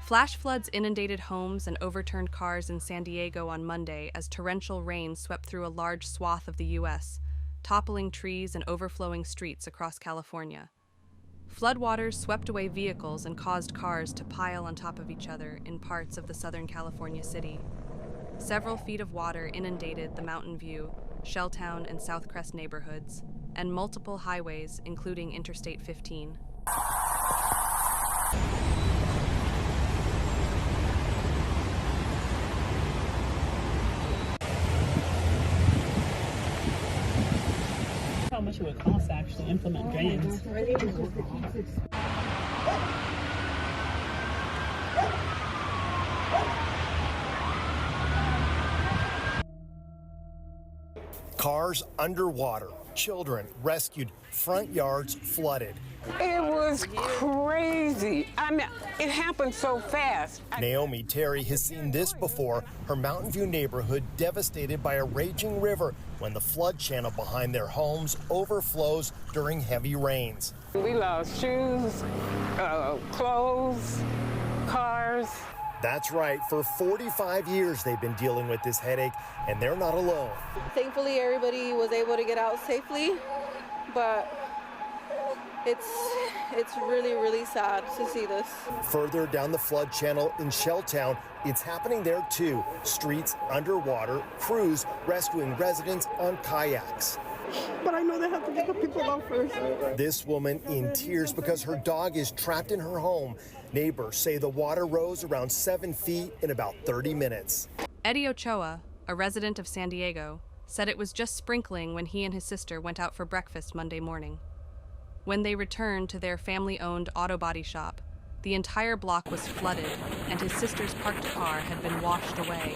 Flash floods inundated homes and overturned cars in San Diego on Monday as torrential rain swept through a large swath of the U.S., toppling trees and overflowing streets across California. Floodwaters swept away vehicles and caused cars to pile on top of each other in parts of the Southern California city. Several feet of water inundated the Mountain View, Shelltown, and Southcrest neighborhoods, and multiple highways, including Interstate 15. How much it would cost to actually implement drains. Cars underwater, children rescued, front yards flooded. It was crazy. I mean, it happened so fast. Naomi Terry has seen this before, her Mountain View neighborhood devastated by a raging river when the flood channel behind their homes overflows during heavy rains. We lost shoes, clothes, cars. That's right, for 45 years they've been dealing with this headache, and they're not alone. Thankfully, everybody was able to get out safely, but it's really, really sad to see this. Further down the flood channel in Shelltown, it's happening there too. Streets underwater, crews rescuing residents on kayaks. But I know they have to get the people out first. This woman in tears because her dog is trapped in her home. Neighbors say the water rose around 7 feet in about 30 minutes. Eddie Ochoa, a resident of San Diego, said it was just sprinkling when he and his sister went out for breakfast Monday morning. When they returned to their family-owned auto body shop, the entire block was flooded, and his sister's parked car had been washed away.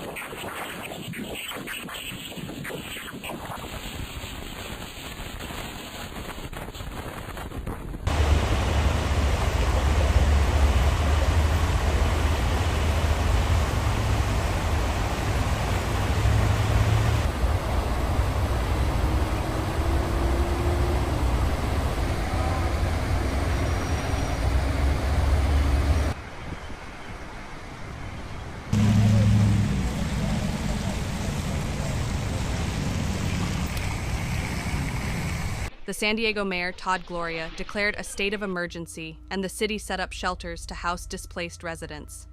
The San Diego mayor, Todd Gloria, declared a state of emergency, and the city set up shelters to house displaced residents.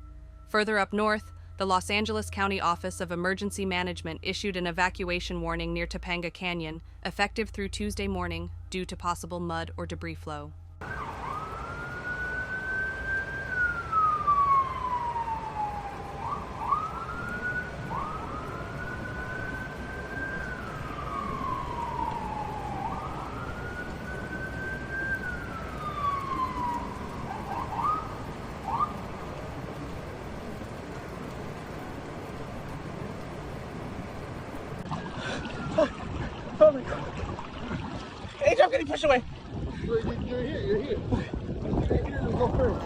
Further up north, the Los Angeles County Office of Emergency Management issued an evacuation warning near Topanga Canyon, effective through Tuesday morning, due to possible mud or debris flow. Oh my God. Angel, I'm getting pushed away. You're here. You're here. Go first.